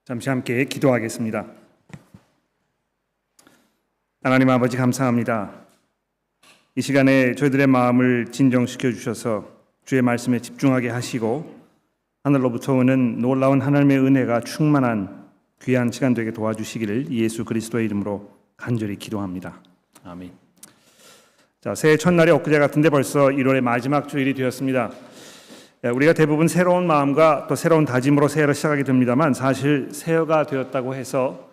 잠시 함께 기도하겠습니다. 하나님 아버지, 감사합니다. 이 시간에 저희들의 마음을 진정시켜 주셔서 주의 말씀에 집중하게 하시고 하늘로부터 오는 놀라운 하나님의 은혜가 충만한 귀한 시간 되게 도와주시기를 예수 그리스도의 이름으로 간절히 기도합니다. 아멘. 자, 새해 첫날이 엊그제 같은데 벌써 1월의 마지막 주일이 되었습니다. 우리가 대부분 새로운 마음과 또 새로운 다짐으로 새해를 시작하게 됩니다만, 사실 새해가 되었다고 해서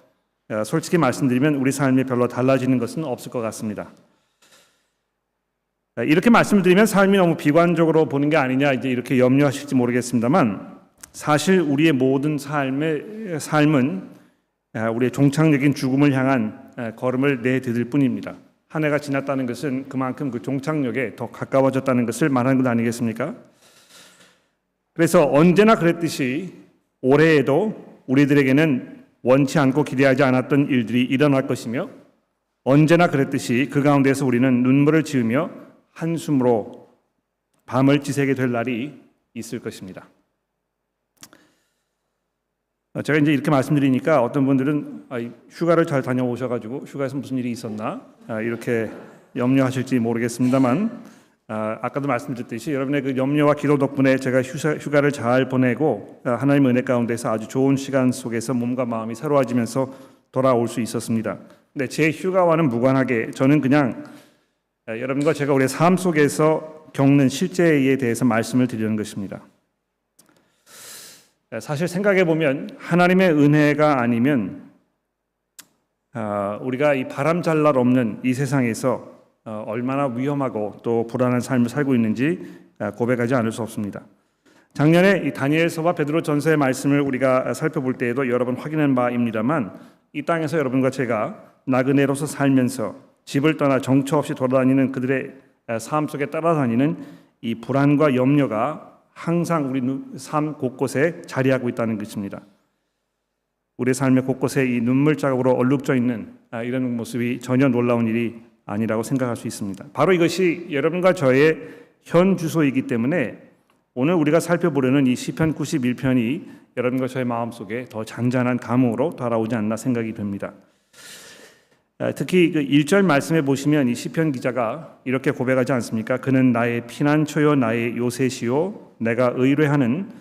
솔직히 말씀드리면 우리 삶이 별로 달라지는 것은 없을 것 같습니다. 이렇게 말씀을 드리면 삶이 너무 비관적으로 보는 게 아니냐 이제 이렇게 염려하실지 모르겠습니다만, 사실 우리의 모든 삶은 우리의 종착역인 죽음을 향한 걸음을 내디딜 뿐입니다. 한 해가 지났다는 것은 그만큼 그 종착역에 더 가까워졌다는 것을 말하는 것 아니겠습니까? 그래서 언제나 그랬듯이 올해에도 우리들에게는 원치 않고 기대하지 않았던 일들이 일어날 것이며, 언제나 그랬듯이 그 가운데서 우리는 눈물을 지으며 한숨으로 밤을 지새게 될 날이 있을 것입니다. 제가 이제 이렇게 말씀드리니까 어떤 분들은 휴가를 잘 다녀오셔가지고 휴가에서 무슨 일이 있었나 이렇게 염려하실지 모르겠습니다만, 아까도 말씀드렸듯이 여러분의 그 염려와 기도 덕분에 제가 휴가를 잘 보내고 하나님의 은혜 가운데서 아주 좋은 시간 속에서 몸과 마음이 새로워지면서 돌아올 수 있었습니다. 근데 제 휴가와는 무관하게 저는 그냥 여러분과 제가 우리의 삶 속에서 겪는 실제에 대해서 말씀을 드리는 것입니다. 사실 생각해 보면 하나님의 은혜가 아니면 우리가 이 바람 잘 날 없는 이 세상에서 얼마나 위험하고 또 불안한 삶을 살고 있는지 고백하지 않을 수 없습니다. 작년에 이 다니엘서와 베드로 전서의 말씀을 우리가 살펴볼 때에도 여러 번 확인한 바입니다만, 이 땅에서 여러분과 제가 나그네로서 살면서 집을 떠나 정처 없이 돌아다니는 그들의 삶 속에 따라다니는 이 불안과 염려가 항상 우리 삶 곳곳에 자리하고 있다는 것입니다. 우리 삶의 곳곳에 이 눈물 자국으로 얼룩져 있는 이런 모습이 전혀 놀라운 일이 아니라고 생각할 수 있습니다. 바로 이것이 여러분과 저의 현 주소이기 때문에 오늘 우리가 살펴보려는 이 시편 91편이 여러분과 저의 마음속에 더 잔잔한 감흥으로 돌아오지 않나 생각이 됩니다. 특히 그 1절 말씀에 보시면 이 시편 기자가 이렇게 고백하지 않습니까? 그는 나의 피난처요 나의 요새시요 내가 의뢰하는,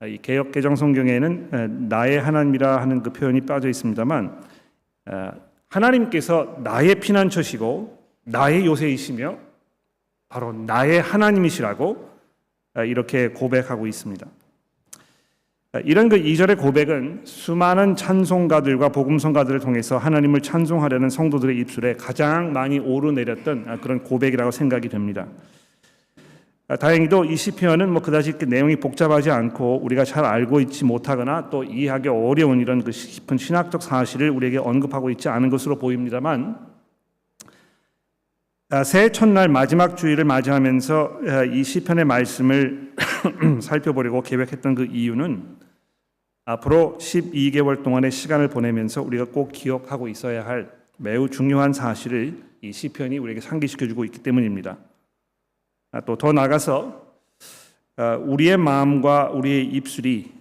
이 개역 개정 성경에는 나의 하나님이라 하는 그 표현이 빠져 있습니다만, 하나님께서 나의 피난처시고 나의 요새이시며 바로 나의 하나님이시라고 이렇게 고백하고 있습니다. 이런 그 2절의 고백은 수많은 찬송가들과 복음성가들을 통해서 하나님을 찬송하려는 성도들의 입술에 가장 많이 오르내렸던 그런 고백이라고 생각이 됩니다. 다행히도 이 시편은 그다지 내용이 복잡하지 않고 우리가 잘 알고 있지 못하거나 또 이해하기 어려운 이런 그 깊은 신학적 사실을 우리에게 언급하고 있지 않은 것으로 보입니다만, 새해 첫날 마지막 주일을 맞이하면서 이 시편의 말씀을 살펴보려고 계획했던 그 이유는 앞으로 12개월 동안의 시간을 보내면서 우리가 꼭 기억하고 있어야 할 매우 중요한 사실을 이 시편이 우리에게 상기시켜주고 있기 때문입니다. 또 더 나아가서 우리의 마음과 우리의 입술이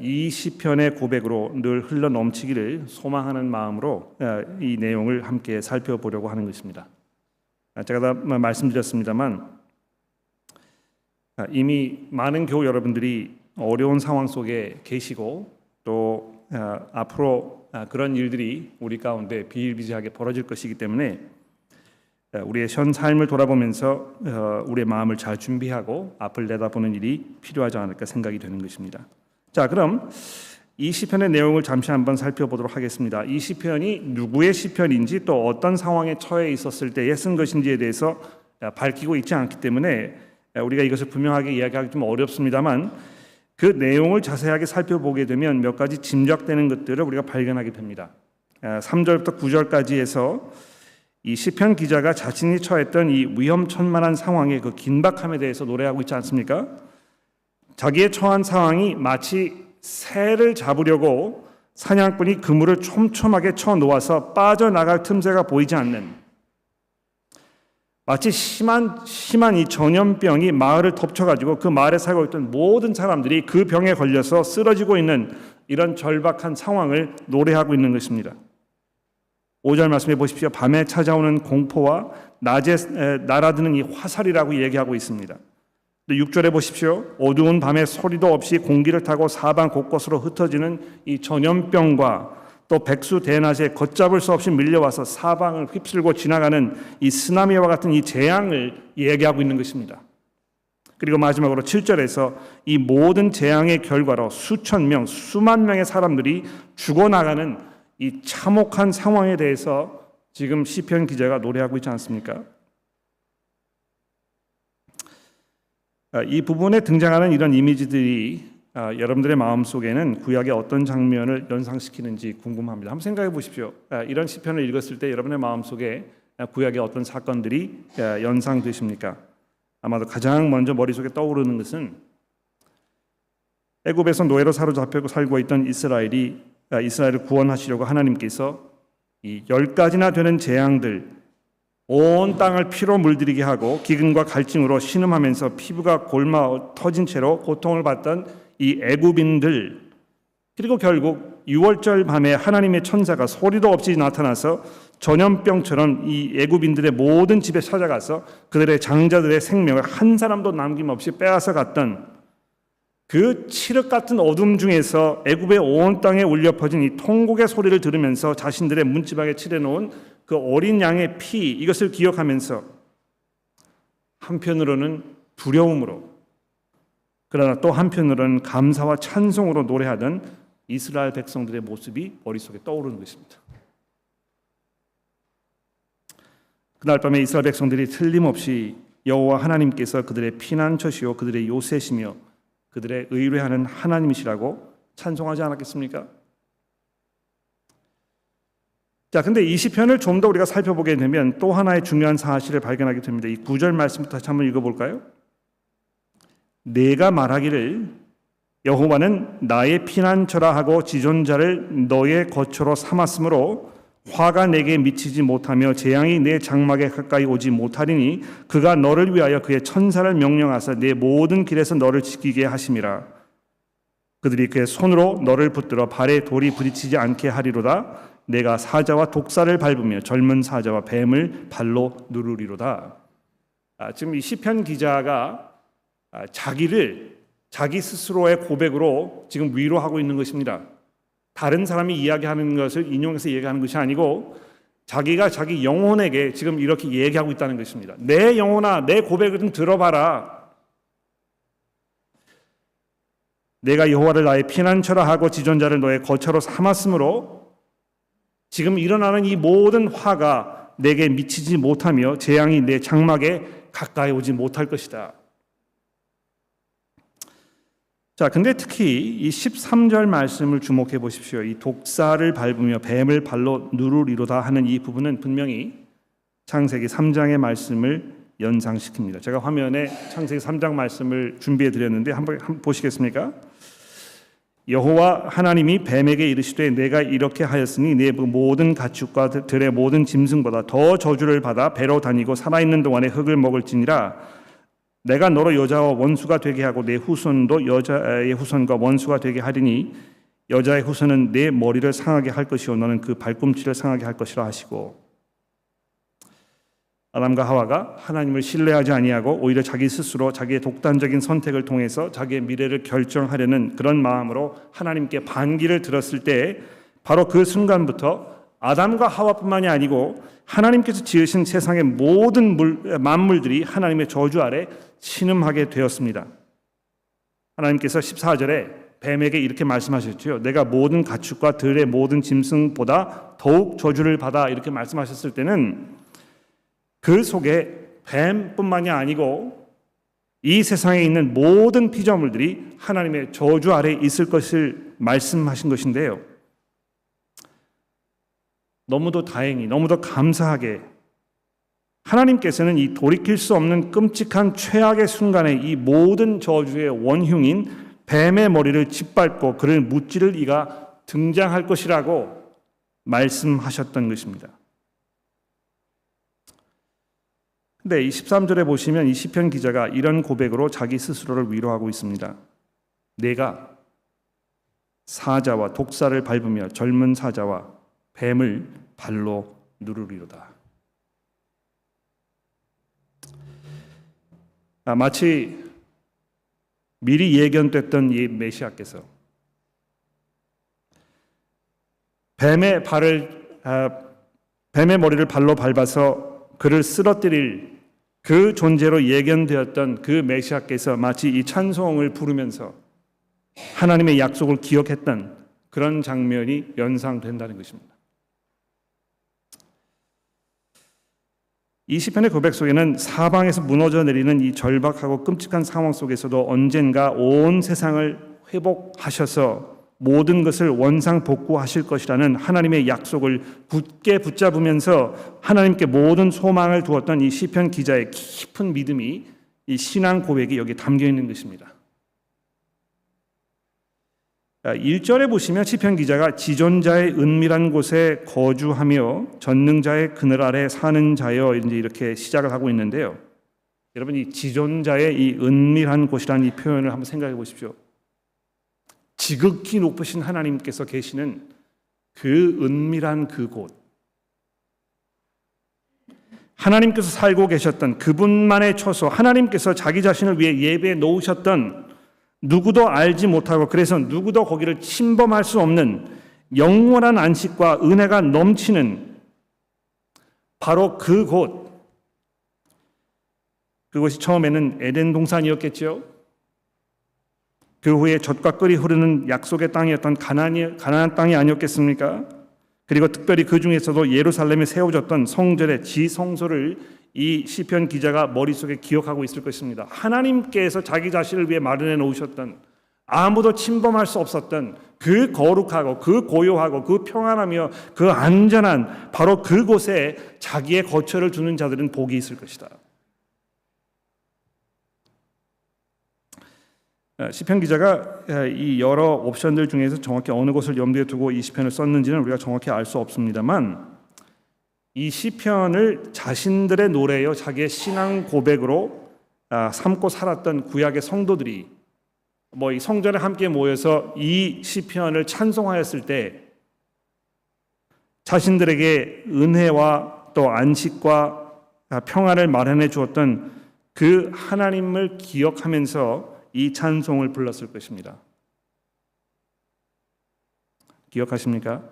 이 시편의 고백으로 늘 흘러 넘치기를 소망하는 마음으로 이 내용을 함께 살펴보려고 하는 것입니다. 제가 다 말씀드렸습니다만 이미 많은 교우 여러분들이 어려운 상황 속에 계시고 또 앞으로 그런 일들이 우리 가운데 비일비재하게 벌어질 것이기 때문에 우리의 현 삶을 돌아보면서 우리의 마음을 잘 준비하고 앞을 내다보는 일이 필요하지 않을까 생각이 되는 것입니다. 자, 그럼 이 시편의 내용을 잠시 한번 살펴보도록 하겠습니다. 이 시편이 누구의 시편인지 또 어떤 상황에 처해 있었을 때에 쓴 것인지에 대해서 밝히고 있지 않기 때문에 우리가 이것을 분명하게 이야기하기 좀 어렵습니다만, 그 내용을 자세하게 살펴보게 되면 몇 가지 짐작되는 것들을 우리가 발견하게 됩니다. 3절부터 9절까지 해서 이 시편 기자가 자신이 처했던 이 위험천만한 상황의 그 긴박함에 대해서 노래하고 있지 않습니까? 자기의 처한 상황이 마치 새를 잡으려고 사냥꾼이 그물을 촘촘하게 쳐놓아서 빠져나갈 틈새가 보이지 않는, 마치 심한 이 전염병이 마을을 덮쳐가지고 그 마을에 살고 있던 모든 사람들이 그 병에 걸려서 쓰러지고 있는 이런 절박한 상황을 노래하고 있는 것입니다. 5절 말씀해 보십시오. 밤에 찾아오는 공포와 낮에 날아드는 이 화살이라고 얘기하고 있습니다. 6절에 보십시오. 어두운 밤에 소리도 없이 공기를 타고 사방 곳곳으로 흩어지는 이 전염병과 또 백수대낮에 걷잡을 수 없이 밀려와서 사방을 휩쓸고 지나가는 이 쓰나미와 같은 이 재앙을 얘기하고 있는 것입니다. 그리고 마지막으로 7절에서 이 모든 재앙의 결과로 수천 명, 수만 명의 사람들이 죽어나가는 이 참혹한 상황에 대해서 지금 시편 기자가 노래하고 있지 않습니까? 이 부분에 등장하는 이런 이미지들이 여러분들의 마음속에는 구약의 어떤 장면을 연상시키는지 궁금합니다. 한번 생각해 보십시오. 이런 시편을 읽었을 때 여러분의 마음속에 구약의 어떤 사건들이 연상되십니까? 아마도 가장 먼저 머릿속에 떠오르는 것은 애굽에서 노예로 사로잡혀 살고 있던 이스라엘을 구원하시려고 하나님께서 이 10가지나 되는 재앙들, 온 땅을 피로 물들이게 하고 기근과 갈증으로 신음하면서 피부가 골마 터진 채로 고통을 받던 이 애굽인들, 그리고 결국 6월절 밤에 하나님의 천사가 소리도 없이 나타나서 전염병처럼 이 애굽인들의 모든 집에 찾아가서 그들의 장자들의 생명을 한 사람도 남김없이 빼앗아 갔던 그 칠흑 같은 어둠 중에서 애굽의 온 땅에 울려 퍼진 이 통곡의 소리를 들으면서 자신들의 문지방에 칠해놓은 그 어린 양의 피, 이것을 기억하면서 한편으로는 두려움으로, 그러나 또 한편으로는 감사와 찬송으로 노래하던 이스라엘 백성들의 모습이 머릿속에 떠오르는 것입니다. 그날 밤에 이스라엘 백성들이 틀림없이 여호와 하나님께서 그들의 피난처시요 그들의 요새시며 그들의 의뢰하는 하나님이시라고 찬송하지 않았겠습니까? 자, 근데 이 시편을 좀 더 우리가 살펴보게 되면 또 하나의 중요한 사실을 발견하게 됩니다. 이 9절 말씀부터 다시 한번 읽어볼까요? 내가 말하기를 여호와는 나의 피난처라 하고 지존자를 너의 거처로 삼았으므로 화가 내게 미치지 못하며 재앙이 내 장막에 가까이 오지 못하리니 그가 너를 위하여 그의 천사를 명령하사 내 모든 길에서 너를 지키게 하심이라. 그들이 그의 손으로 너를 붙들어 발에 돌이 부딪히지 않게 하리로다. 내가 사자와 독사를 밟으며 젊은 사자와 뱀을 발로 누르리로다. 지금 이 시편 기자가 자기 스스로의 고백으로 지금 위로하고 있는 것입니다. 다른 사람이 이야기하는 것을 인용해서 얘기하는 것이 아니고 자기가 자기 영혼에게 지금 이렇게 얘기하고 있다는 것입니다. 내 영혼아, 내 고백을 좀 들어봐라. 내가 여호와를 나의 피난처라 하고 지존자를 너의 거처로 삼았으므로 지금 일어나는 이 모든 화가 내게 미치지 못하며 재앙이 내 장막에 가까이 오지 못할 것이다. 자, 근데 특히 이 13절 말씀을 주목해 보십시오. 이 독사를 밟으며 뱀을 발로 누르리로다 하는 이 부분은 분명히 창세기 3장의 말씀을 연상시킵니다. 제가 화면에 창세기 3장 말씀을 준비해 드렸는데 한번 보시겠습니까? 여호와 하나님이 뱀에게 이르시되 내가 이렇게 하였으니 내 모든 가축과 들의 모든 짐승보다 더 저주를 받아 배로 다니고 살아있는 동안에 흙을 먹을지니라. 내가 너로 여자와 원수가 되게 하고 내 후손도 여자의 후손과 원수가 되게 하리니 여자의 후손은 내 머리를 상하게 할 것이요 너는 그 발꿈치를 상하게 할 것이라 하시고, 아담과 하와가 하나님을 신뢰하지 아니하고 오히려 자기 스스로 자기의 독단적인 선택을 통해서 자기의 미래를 결정하려는 그런 마음으로 하나님께 반기를 들었을 때 바로 그 순간부터 아담과 하와뿐만이 아니고 하나님께서 지으신 세상의 모든 만물들이 하나님의 저주 아래 신음하게 되었습니다. 하나님께서 14절에 뱀에게 이렇게 말씀하셨죠. 내가 모든 가축과 들의 모든 짐승보다 더욱 저주를 받아, 이렇게 말씀하셨을 때는 그 속에 뱀뿐만이 아니고 이 세상에 있는 모든 피조물들이 하나님의 저주 아래 있을 것을 말씀하신 것인데요. 너무도 다행히, 너무도 감사하게 하나님께서는 이 돌이킬 수 없는 끔찍한 최악의 순간에 이 모든 저주의 원흉인 뱀의 머리를 짓밟고 그를 무찌를 이가 등장할 것이라고 말씀하셨던 것입니다. 근데 이 13절에 보시면 이 시편 기자가 이런 고백으로 자기 스스로를 위로하고 있습니다. 내가 사자와 독사를 밟으며 젊은 사자와 뱀을 발로 누르리로다. 마치 미리 예견됐던 이 메시아께서 뱀의 머리를 발로 밟아서 그를 쓰러뜨릴 그 존재로 예견되었던 그 메시아께서 마치 이 찬송을 부르면서 하나님의 약속을 기억했던 그런 장면이 연상된다는 것입니다. 이 시편의 고백 속에는 사방에서 무너져 내리는 이 절박하고 끔찍한 상황 속에서도 언젠가 온 세상을 회복하셔서 모든 것을 원상복구하실 것이라는 하나님의 약속을 굳게 붙잡으면서 하나님께 모든 소망을 두었던 이 시편 기자의 깊은 믿음이, 이 신앙 고백이 여기 담겨 있는 것입니다. 1절에 보시면 시편 기자가 지존자의 은밀한 곳에 거주하며 전능자의 그늘 아래 사는 자여 이렇게 시작을 하고 있는데요. 여러분, 이 지존자의 이 은밀한 곳이라는 이 표현을 한번 생각해 보십시오. 지극히 높으신 하나님께서 계시는 그 은밀한 그곳, 하나님께서 살고 계셨던 그분만의 처소, 하나님께서 자기 자신을 위해 예배해 놓으셨던 누구도 알지 못하고 그래서 누구도 거기를 침범할 수 없는 영원한 안식과 은혜가 넘치는 바로 그곳, 그것이 처음에는 에덴 동산이었겠죠. 그 후에 젖과 꿀이 흐르는 약속의 땅이었던 가나안 땅이 아니었겠습니까? 그리고 특별히 그 중에서도 예루살렘에 세워졌던 성전의 지성소를 이 시편 기자가 머릿속에 기억하고 있을 것입니다. 하나님께서 자기 자신을 위해 마련해 놓으셨던, 아무도 침범할 수 없었던 그 거룩하고 그 고요하고 그 평안하며 그 안전한 바로 그곳에 자기의 거처를 두는 자들은 복이 있을 것이다. 시편 기자가 이 여러 옵션들 중에서 정확히 어느 것을 염두에 두고 이 시편을 썼는지는 우리가 정확히 알 수 없습니다만, 이 시편을 자신들의 노래요, 자기의 신앙 고백으로 삼고 살았던 구약의 성도들이 이 성전에 함께 모여서 이 시편을 찬송하였을 때 자신들에게 은혜와 또 안식과 평안을 마련해 주었던 그 하나님을 기억하면서 이 찬송을 불렀을 것입니다. 기억하십니까?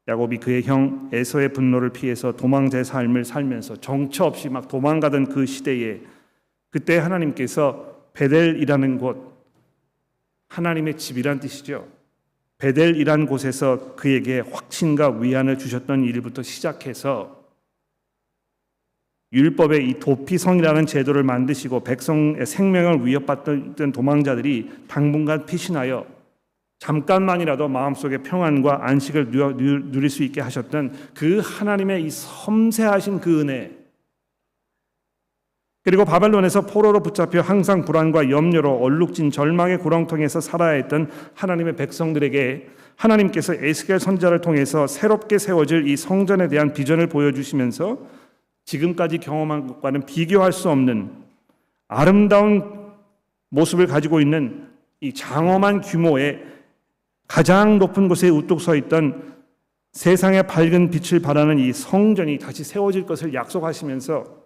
야곱이 그의 형 에서의 분노를 피해서 도망자의 삶을 살면서 정처 없이 막 도망가던 그 시대에 그때 하나님께서 베델이라는 곳, 하나님의 집이란 뜻이죠. 베델이라는 곳에서 그에게 확신과 위안을 주셨던 일부터 시작해서 율법의 이 도피성이라는 제도를 만드시고 백성의 생명을 위협받던 도망자들이 당분간 피신하여 잠깐만이라도 마음속에 평안과 안식을 누릴 수 있게 하셨던 그 하나님의 이 섬세하신 그 은혜, 그리고 바벨론에서 포로로 붙잡혀 항상 불안과 염려로 얼룩진 절망의 구렁텅이에서 살아야 했던 하나님의 백성들에게 하나님께서 에스겔 선지자를 통해서 새롭게 세워질 이 성전에 대한 비전을 보여주시면서 지금까지 경험한 것과는 비교할 수 없는 아름다운 모습을 가지고 있는 이 장엄한 규모의 가장 높은 곳에 우뚝 서 있던 세상의 밝은 빛을 발하는 이 성전이 다시 세워질 것을 약속하시면서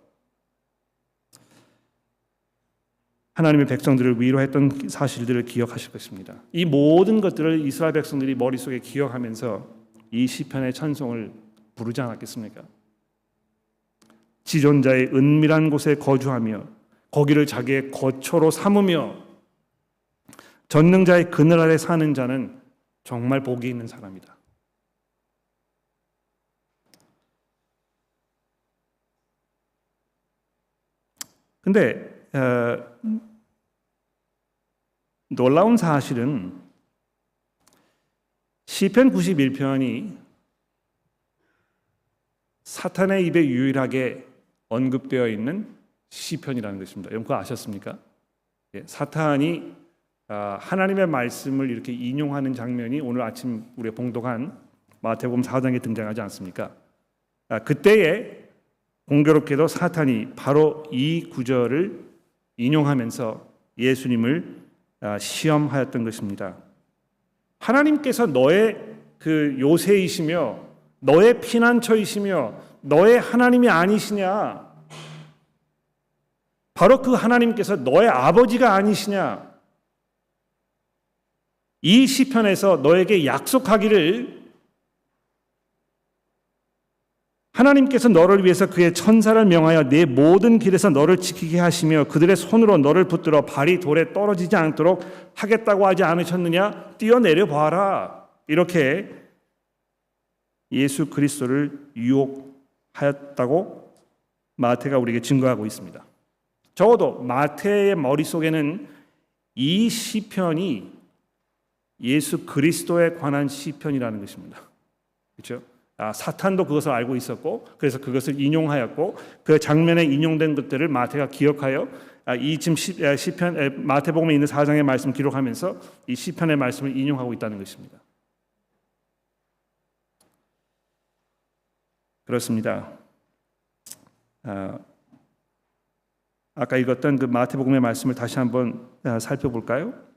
하나님의 백성들을 위로했던 사실들을 기억하실 것입니다. 이 모든 것들을 이스라엘 백성들이 머릿속에 기억하면서 이 시편의 찬송을 부르지 않았겠습니까? 지존자의 은밀한 곳에 거주하며 거기를 자기의 거처로 삼으며 전능자의 그늘 아래 사는 자는 정말 복이 있는 사람이다. 근데 놀라운 사실은 시편 91편이 사탄의 입에 유일하게 언급되어 있는 시편이라는 것입니다. 여러분 그거 아셨습니까? 사탄이 하나님의 말씀을 이렇게 인용하는 장면이 오늘 아침 우리가 봉독한 마태복음 4장에 등장하지 않습니까? 그때에 공교롭게도 사탄이 바로 이 구절을 인용하면서 예수님을 시험하였던 것입니다. 하나님께서 너의 그 요새이시며 너의 피난처이시며 너의 하나님이 아니시냐? 바로 그 하나님께서 너의 아버지가 아니시냐? 이 시편에서 너에게 약속하기를 하나님께서 너를 위해서 그의 천사를 명하여 네 모든 길에서 너를 지키게 하시며 그들의 손으로 너를 붙들어 발이 돌에 떨어지지 않도록 하겠다고 하지 않으셨느냐? 뛰어내려 봐라. 이렇게 예수 그리스도를 유혹하였다고 마태가 우리에게 증거하고 있습니다. 적어도 마태의 머릿속에는 이 시편이 예수 그리스도에 관한 시편이라는 것입니다. 그렇죠? 사탄도 그것을 알고 있었고 그래서 그것을 인용하였고 그 장면에 인용된 것들을 마태가 기억하여 이 지금 시편 마태복음에 있는 4장의 말씀을 기록하면서 이 시편의 말씀을 인용하고 있다는 것입니다. 그렇습니다. 아까 읽었던 그 마태복음의 말씀을 다시 한번 살펴볼까요?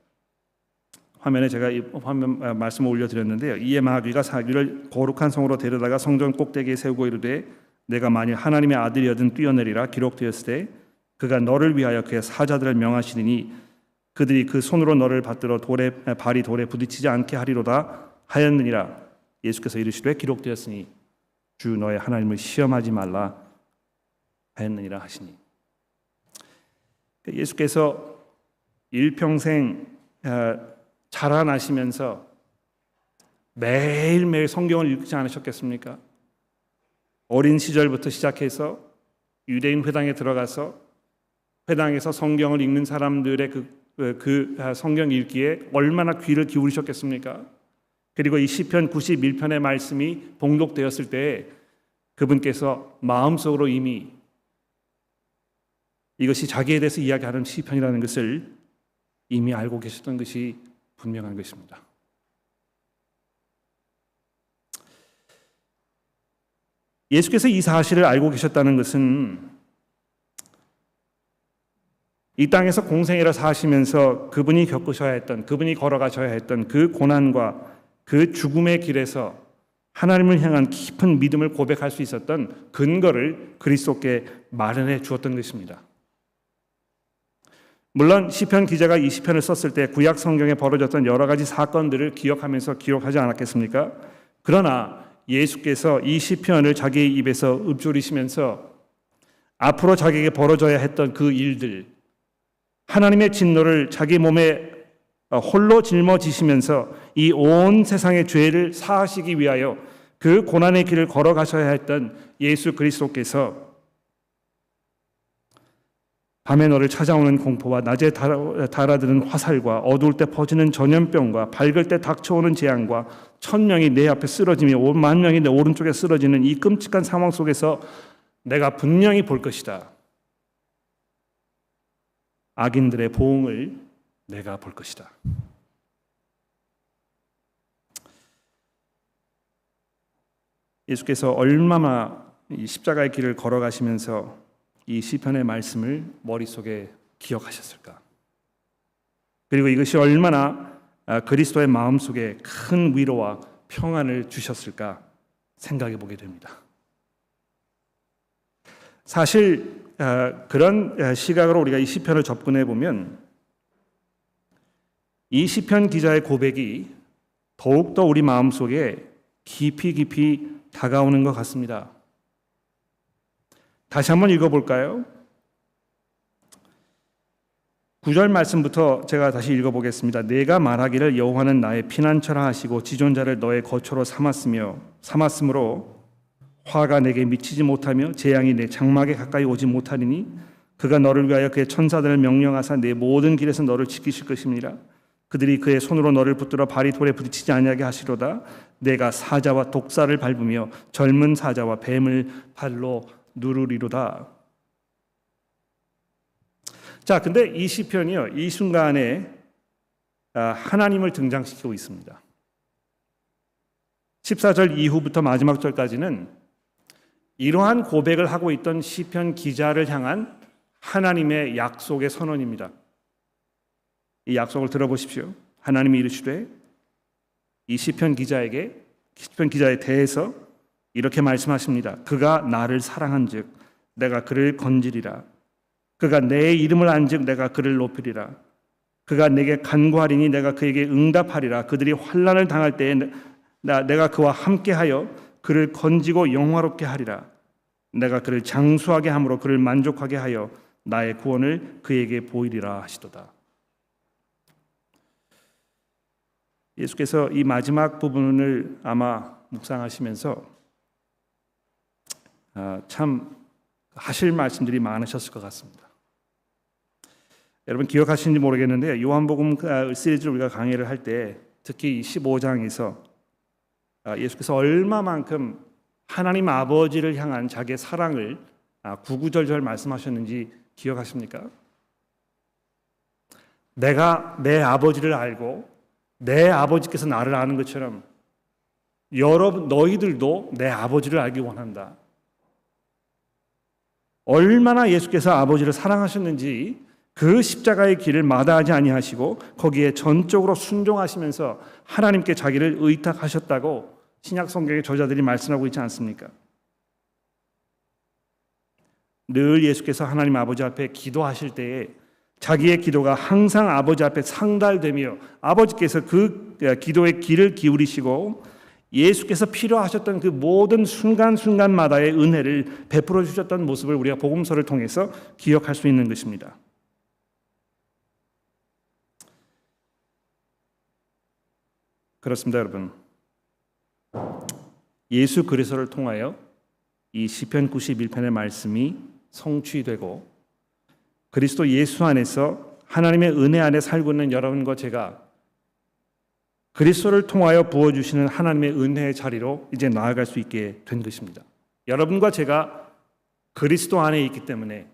화면에 제가 이 화면 말씀을 올려드렸는데요. 이에 마귀가 사귀를 거룩한 성으로 데려다가 성전 꼭대기에 세우고 이르되 내가 만일 하나님의 아들이어든 뛰어내리라 기록되었을 때 그가 너를 위하여 그의 사자들을 명하시리니 그들이 그 손으로 너를 받들어 발이 돌에 부딪히지 않게 하리로다 하였느니라. 예수께서 이르시되 기록되었으니 주 너의 하나님을 시험하지 말라 하였느니라 하시니. 예수께서 일평생 자라나시면서 매일매일 성경을 읽지 않으셨겠습니까? 어린 시절부터 시작해서 유대인 회당에 들어가서 회당에서 성경을 읽는 사람들의 그 성경 읽기에 얼마나 귀를 기울이셨겠습니까? 그리고 이 시편 91편의 말씀이 봉독되었을 때 그분께서 마음속으로 이미 이것이 자기에 대해서 이야기하는 시편이라는 것을 이미 알고 계셨던 것이 분명한 것입니다. 예수께서 이 사실을 알고 계셨다는 것은 이 땅에서 공생애를 사시면서 그분이 겪으셔야 했던, 그분이 걸어가셔야 했던 그 고난과 그 죽음의 길에서 하나님을 향한 깊은 믿음을 고백할 수 있었던 근거를 그리스도께 마련해 주었던 것입니다. 물론 시편 기자가 이 시편을 썼을 때 구약 성경에 벌어졌던 여러 가지 사건들을 기억하면서 기록하지 않았겠습니까? 그러나 예수께서 이 시편을 자기의 입에서 읊조리시면서 앞으로 자기에게 벌어져야 했던 그 일들, 하나님의 진노를 자기 몸에 홀로 짊어지시면서 이 온 세상의 죄를 사하시기 위하여 그 고난의 길을 걸어가셔야 했던 예수 그리스도께서 밤에 너를 찾아오는 공포와 낮에 달아드는 화살과 어두울 때 퍼지는 전염병과 밝을 때 닥쳐오는 재앙과 1000명이 내 앞에 쓰러지며 10,000명이 내 오른쪽에 쓰러지는 이 끔찍한 상황 속에서 내가 분명히 볼 것이다. 악인들의 보응을 내가 볼 것이다. 예수께서 얼마나 이 십자가의 길을 걸어가시면서 이 시편의 말씀을 머릿속에 기억하셨을까? 그리고 이것이 얼마나 그리스도의 마음속에 큰 위로와 평안을 주셨을까 생각해 보게 됩니다. 사실 그런 시각으로 우리가 이 시편을 접근해 보면 이 시편 기자의 고백이 더욱더 우리 마음속에 깊이 다가오는 것 같습니다. 다시 한번 읽어볼까요? 9절 말씀부터 제가 다시 읽어보겠습니다. 내가 말하기를 여호와는 나의 피난처라 하시고 지존자를 너의 거처로 삼았으므로 화가 내게 미치지 못하며 재앙이 내 장막에 가까이 오지 못하리니 그가 너를 위하여 그의 천사들을 명령하사 내 모든 길에서 너를 지키실 것입니다. 그들이 그의 손으로 너를 붙들어 발이 돌에 부딪히지 아니하게 하시로다. 내가 사자와 독사를 밟으며 젊은 사자와 뱀을 발로 누르리로다. 자, 근데 이 시편이요, 이 순간에 하나님을 등장시키고 있습니다. 14절 이후부터 마지막 절까지는 이러한 고백을 하고 있던 시편 기자를 향한 하나님의 약속의 선언입니다. 이 약속을 들어보십시오. 하나님이 이르시되 이 시편 기자에 대해서 이렇게 말씀하십니다. 그가 나를 사랑한즉 내가 그를 건지리라. 그가 내 이름을 안즉 내가 그를 높이리라. 그가 내게 간구하리니 내가 그에게 응답하리라. 그들이 환난을 당할 때에 내가 그와 함께하여 그를 건지고 영화롭게 하리라. 내가 그를 장수하게 함으로 그를 만족하게 하여 나의 구원을 그에게 보이리라 하시도다. 예수께서 이 마지막 부분을 아마 묵상하시면서 참 하실 말씀들이 많으셨을 것 같습니다. 여러분 기억하시는지 모르겠는데 요한복음 시리즈를 우리가 강의를 할 때 특히 15장에서 예수께서 얼마만큼 하나님 아버지를 향한 자기의 사랑을 구구절절 말씀하셨는지 기억하십니까? 내가 내 아버지를 알고 내 아버지께서 나를 아는 것처럼 너희들도 내 아버지를 알기 원한다. 얼마나 예수께서 아버지를 사랑하셨는지 그 십자가의 길을 마다하지 아니하시고 거기에 전적으로 순종하시면서 하나님께 자기를 의탁하셨다고 신약 성경의 저자들이 말씀하고 있지 않습니까? 늘 예수께서 하나님 아버지 앞에 기도하실 때에 자기의 기도가 항상 아버지 앞에 상달되며 아버지께서 그 기도의 귀를 기울이시고 예수께서 필요하셨던 그 모든 순간순간마다의 은혜를 베풀어 주셨던 모습을 우리가 복음서를 통해서 기억할 수 있는 것입니다. 그렇습니다, 여러분. 예수 그리스도를 통하여 이 시편 91편의 말씀이 성취되고 그리스도 예수 안에서 하나님의 은혜 안에 살고 있는 여러분과 제가 그리스도를 통하여 부어주시는 하나님의 은혜의 자리로 이제 나아갈 수 있게 된 것입니다. 여러분과 제가 그리스도 안에 있기 때문에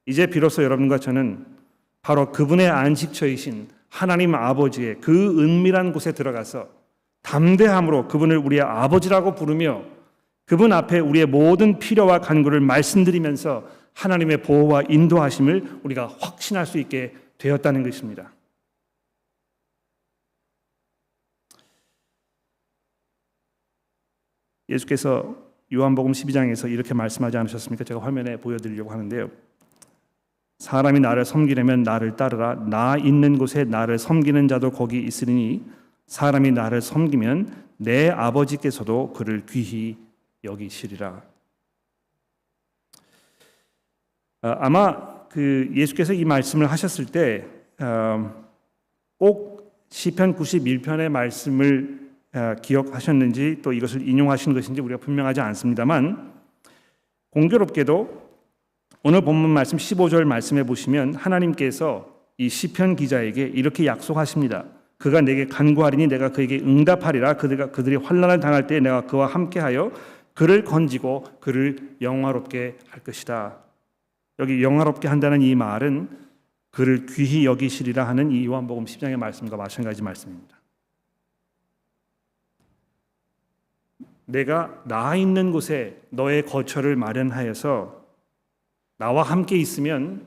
이제 비로소 여러분과 저는 바로 그분의 안식처이신 하나님 아버지의 그 은밀한 곳에 들어가서 담대함으로 그분을 우리의 아버지라고 부르며 그분 앞에 우리의 모든 필요와 간구를 말씀드리면서 하나님의 보호와 인도하심을 우리가 확신할 수 있게 되었다는 것입니다. 예수께서 요한복음 12장에서 이렇게 말씀하지 않으셨습니까? 제가 화면에 보여드리려고 하는데요. 사람이 나를 섬기려면 나를 따르라. 나 있는 곳에 나를 섬기는 자도 거기 있으리니 사람이 나를 섬기면 내 아버지께서도 그를 귀히 여기시리라. 아마 예수께서 이 말씀을 하셨을 때 꼭 시편 91편의 말씀을 기억하셨는지 또 이것을 인용하신 것인지 우리가 분명하지 않습니다만 공교롭게도 오늘 본문 말씀 15절 말씀해 보시면 하나님께서 이 시편 기자에게 이렇게 약속하십니다. 그가 내게 간구하리니 내가 그에게 응답하리라. 그들이 환난을 당할 때 내가 그와 함께하여 그를 건지고 그를 영화롭게 할 것이다. 여기 영화롭게 한다는 이 말은 그를 귀히 여기시리라 하는 이 요한복음 10장의 말씀과 마찬가지 말씀입니다. 내가 나 있는 곳에 너의 거처를 마련하여서 나와 함께 있으면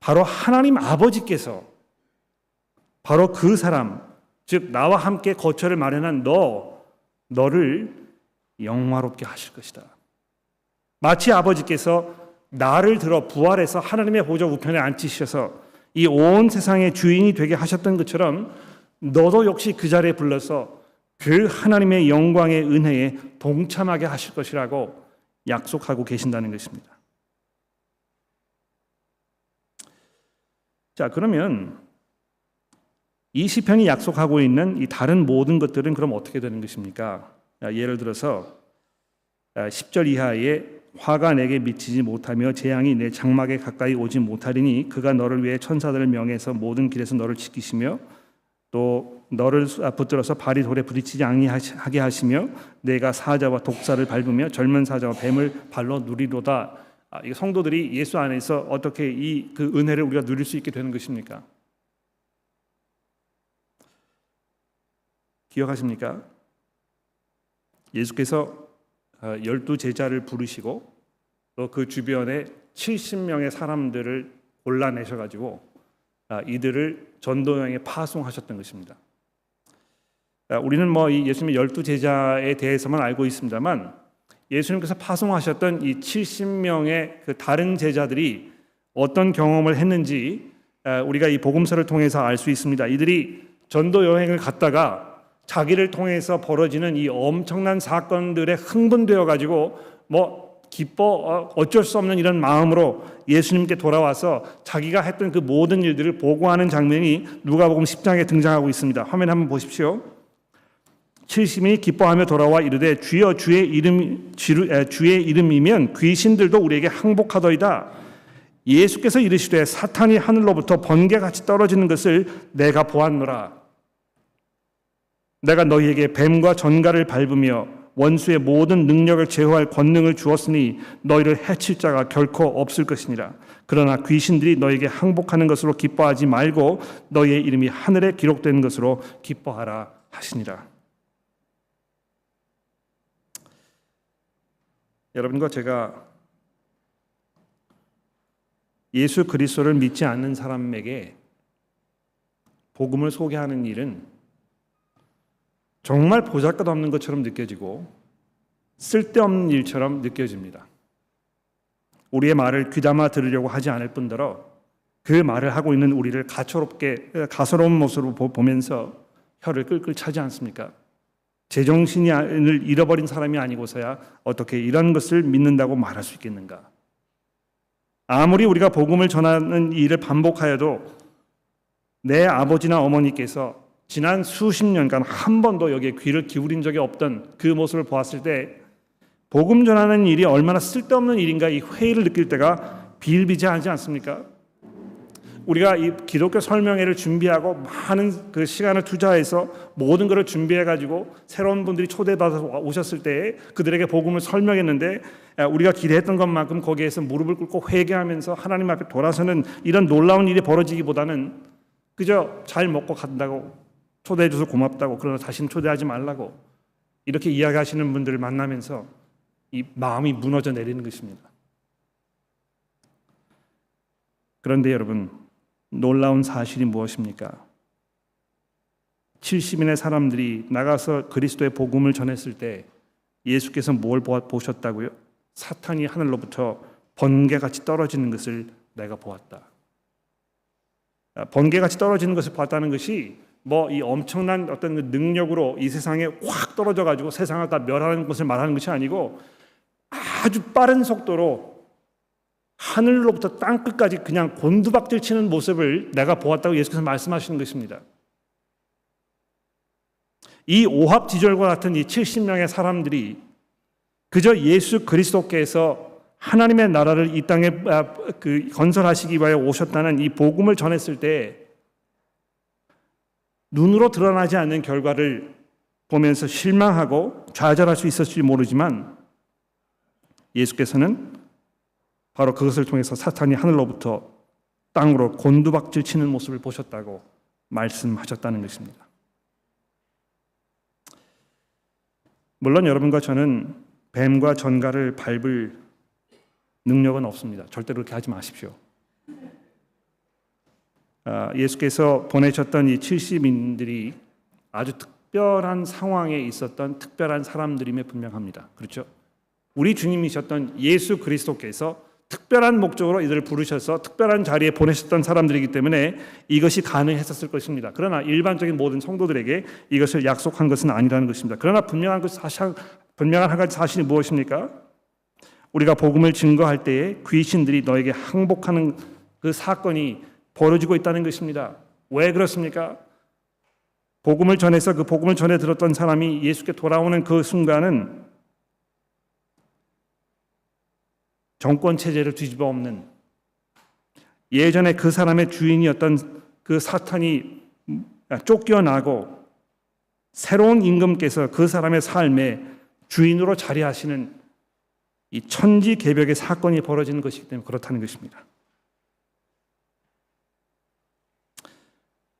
바로 하나님 아버지께서 바로 그 사람, 즉 나와 함께 거처를 마련한 너를 영화롭게 하실 것이다. 마치 아버지께서 나를 들어 부활해서 하나님의 보좌 우편에 앉히셔서 이 온 세상의 주인이 되게 하셨던 것처럼 너도 역시 그 자리에 불러서 그 하나님의 영광의 은혜에 동참하게 하실 것이라고 약속하고 계신다는 것입니다. 자, 그러면 이 시편이 약속하고 있는 이 다른 모든 것들은 그럼 어떻게 되는 것입니까? 예를 들어서 10절 이하에 화가 내게 미치지 못하며 재앙이 내 장막에 가까이 오지 못하리니 그가 너를 위해 천사들을 명해서 모든 길에서 너를 지키시며 또 너를 붙들어서 발이 돌에 부딪히지 아니하게 하시며 내가 사자와 독사를 밟으며 젊은 사자와 뱀을 발로 누리로다. 이 성도들이 예수 안에서 어떻게 그 은혜를 우리가 누릴 수 있게 되는 것입니까? 기억하십니까? 예수께서 12제자를 부르시고 또 그 주변에 70명의 사람들을 골라내셔가지고 이들을 전도여행에 파송하셨던 것입니다. 우리는 이 예수님의 12제자에 대해서만 알고 있습니다만 예수님께서 파송하셨던 이 70명의 그 다른 제자들이 어떤 경험을 했는지 우리가 이 복음서를 통해서 알 수 있습니다. 이들이 전도 여행을 갔다가 자기를 통해서 벌어지는 이 엄청난 사건들에 흥분되어 가지고 기뻐 어쩔 수 없는 이런 마음으로 예수님께 돌아와서 자기가 했던 그 모든 일들을 보고하는 장면이 누가복음 10장에 등장하고 있습니다. 화면 한번 보십시오. 70인이 기뻐하며 돌아와 이르되 주여 주의 이름이면 귀신들도 우리에게 항복하더이다. 예수께서 이르시되 사탄이 하늘로부터 번개같이 떨어지는 것을 내가 보았노라. 내가 너희에게 뱀과 전갈을 밟으며 원수의 모든 능력을 제어할 권능을 주었으니 너희를 해칠 자가 결코 없을 것이니라. 그러나 귀신들이 너희에게 항복하는 것으로 기뻐하지 말고 너희의 이름이 하늘에 기록된 것으로 기뻐하라 하시니라. 여러분과 제가 예수 그리스도를 믿지 않는 사람에게 복음을 소개하는 일은 정말 보잘것없는 것처럼 느껴지고 쓸데없는 일처럼 느껴집니다. 우리의 말을 귀담아 들으려고 하지 않을 뿐더러 그 말을 하고 있는 우리를 가소로운 모습으로 보면서 혀를 끌끌 차지 않습니까? 제정신을 잃어버린 사람이 아니고서야 어떻게 이런 것을 믿는다고 말할 수 있겠는가? 아무리 우리가 복음을 전하는 일을 반복하여도 내 아버지나 어머니께서 지난 수십 년간 한 번도 여기에 귀를 기울인 적이 없던 그 모습을 보았을 때 복음 전하는 일이 얼마나 쓸데없는 일인가 이 회의를 느낄 때가 비일비재하지 않습니까? 우리가 이 기독교 설명회를 준비하고 많은 그 시간을 투자해서 모든 것을 준비해가지고 새로운 분들이 초대받아서 오셨을 때 그들에게 복음을 설명했는데 우리가 기대했던 것만큼 거기에서 무릎을 꿇고 회개하면서 하나님 앞에 돌아서는 이런 놀라운 일이 벌어지기보다는 그저 잘 먹고 간다고 초대해줘서 고맙다고 그러나 다시는 초대하지 말라고 이렇게 이야기하시는 분들을 만나면서 이 마음이 무너져 내리는 것입니다. 그런데 여러분, 놀라운 사실이 무엇입니까? 70인의 사람들이 나가서 그리스도의 복음을 전했을 때 예수께서 뭘 보셨다고요? 사탄이 하늘로부터 번개같이 떨어지는 것을 내가 보았다. 번개같이 떨어지는 것을 봤다는 것이 이 엄청난 어떤 능력으로 이 세상에 확 떨어져 가지고 세상을 다 멸하는 것을 말하는 것이 아니고 아주 빠른 속도로 하늘로부터 땅 끝까지 그냥 곤두박질 치는 모습을 내가 보았다고 예수께서 말씀하시는 것입니다. 이 오합지졸과 같은 이 70명의 사람들이 그저 예수 그리스도께서 하나님의 나라를 이 땅에 건설하시기 위하여 오셨다는 이 복음을 전했을 때 눈으로 드러나지 않는 결과를 보면서 실망하고 좌절할 수 있었을지 모르지만 예수께서는 바로 그것을 통해서 사탄이 하늘로부터 땅으로 곤두박질 치는 모습을 보셨다고 말씀하셨다는 것입니다. 물론 여러분과 저는 뱀과 전갈을 밟을 능력은 없습니다. 절대로 그렇게 하지 마십시오. 예수께서 보내셨던 이 70인들이 아주 특별한 상황에 있었던 특별한 사람들임에 분명합니다. 그렇죠? 우리 주님이셨던 예수 그리스도께서 특별한 목적으로 이들을 부르셔서 특별한 자리에 보내셨던 사람들이기 때문에 이것이 가능했었을 것입니다. 그러나 일반적인 모든 성도들에게 이것을 약속한 것은 아니라는 것입니다. 그러나 분명한 한 가지 사실이 무엇입니까? 우리가 복음을 증거할 때에 귀신들이 너에게 항복하는 그 사건이 벌어지고 있다는 것입니다. 왜 그렇습니까? 복음을 전해서 그 복음을 전해 들었던 사람이 예수께 돌아오는 그 순간은 정권 체제를 뒤집어 엎는 예전에 그 사람의 주인이었던 그 사탄이 쫓겨나고 새로운 임금께서 그 사람의 삶에 주인으로 자리하시는 이 천지개벽의 사건이 벌어지는 것이기 때문에 그렇다는 것입니다.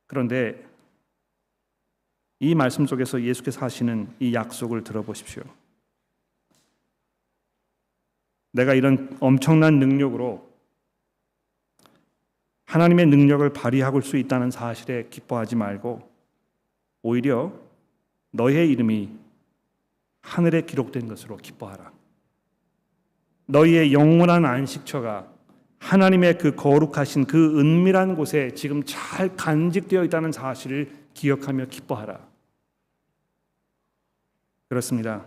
그런데 이 말씀 속에서 예수께서 하시는 이 약속을 들어보십시오. 내가 이런 엄청난 능력으로 하나님의 능력을 발휘할 수 있다는 사실에 기뻐하지 말고 오히려 너의 이름이 하늘에 기록된 것으로 기뻐하라. 너희의 영원한 안식처가 하나님의 그 거룩하신 그 은밀한 곳에 지금 잘 간직되어 있다는 사실을 기억하며 기뻐하라. 그렇습니다.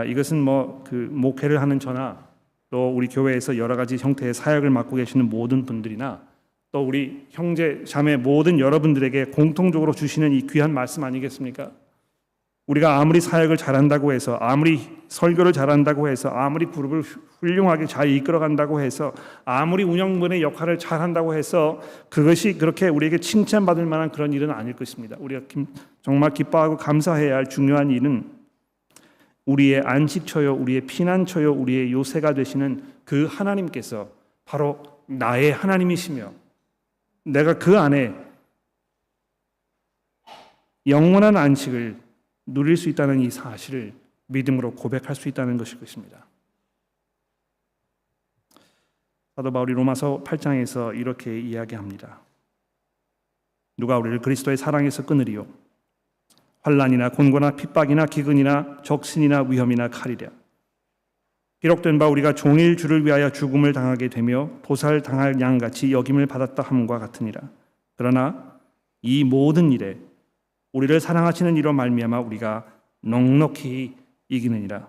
이것은 목회를 하는 저나 또 우리 교회에서 여러 가지 형태의 사역을 맡고 계시는 모든 분들이나 또 우리 형제 자매 모든 여러분들에게 공통적으로 주시는 이 귀한 말씀 아니겠습니까? 우리가 아무리 사역을 잘한다고 해서, 아무리 설교를 잘한다고 해서, 아무리 그룹을 훌륭하게 잘 이끌어간다고 해서, 아무리 운영부의 역할을 잘한다고 해서 그것이 그렇게 우리에게 칭찬받을 만한 그런 일은 아닐 것입니다. 우리가 정말 기뻐하고 감사해야 할 중요한 일은 우리의 안식처요, 우리의 피난처요, 우리의 요새가 되시는 그 하나님께서 바로 나의 하나님이시며 내가 그 안에 영원한 안식을 누릴 수 있다는 이 사실을 믿음으로 고백할 수 있다는 것일 것입니다. 사도 바울이 로마서 8장에서 이렇게 이야기합니다. 누가 우리를 그리스도의 사랑에서 끊으리요? 환난이나 곤고나 핍박이나 기근이나 적신이나 위험이나 칼이랴. 기록된 바 우리가 종일 주를 위하여 죽음을 당하게 되며 보살 당할 양같이 여김을 받았다 함과 같으니라. 그러나 이 모든 일에 우리를 사랑하시는 이로 말미암아 우리가 넉넉히 이기느니라.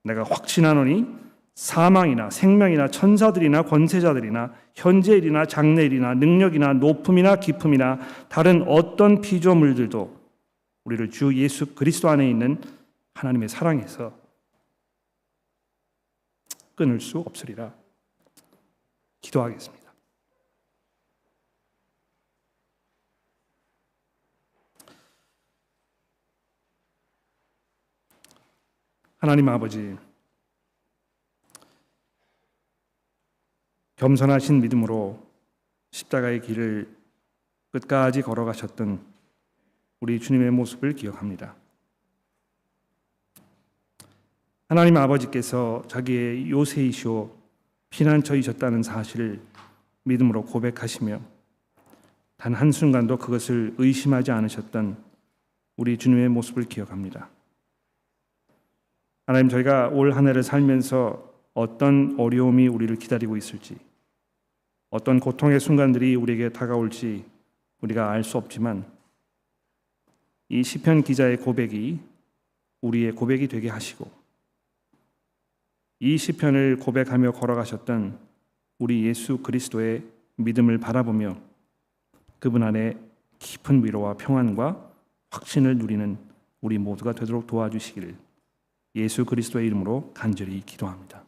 내가 확신하노니 사망이나 생명이나 천사들이나 권세자들이나 현재일이나 장래일이나 능력이나 높음이나 깊음이나 다른 어떤 피조물들도 우리를 주 예수 그리스도 안에 있는 하나님의 사랑에서 끊을 수 없으리라. 기도하겠습니다. 하나님 아버지, 겸손하신 믿음으로 십자가의 길을 끝까지 걸어가셨던 우리 주님의 모습을 기억합니다. 하나님 아버지께서 자기의 요새이시오 피난처이셨다는 사실을 믿음으로 고백하시며 단 한순간도 그것을 의심하지 않으셨던 우리 주님의 모습을 기억합니다. 하나님, 저희가 올 한 해를 살면서 어떤 어려움이 우리를 기다리고 있을지, 어떤 고통의 순간들이 우리에게 다가올지 우리가 알 수 없지만 이 시편 기자의 고백이 우리의 고백이 되게 하시고 이 시편을 고백하며 걸어가셨던 우리 예수 그리스도의 믿음을 바라보며 그분 안에 깊은 위로와 평안과 확신을 누리는 우리 모두가 되도록 도와주시기를 예수 그리스도의 이름으로 간절히 기도합니다.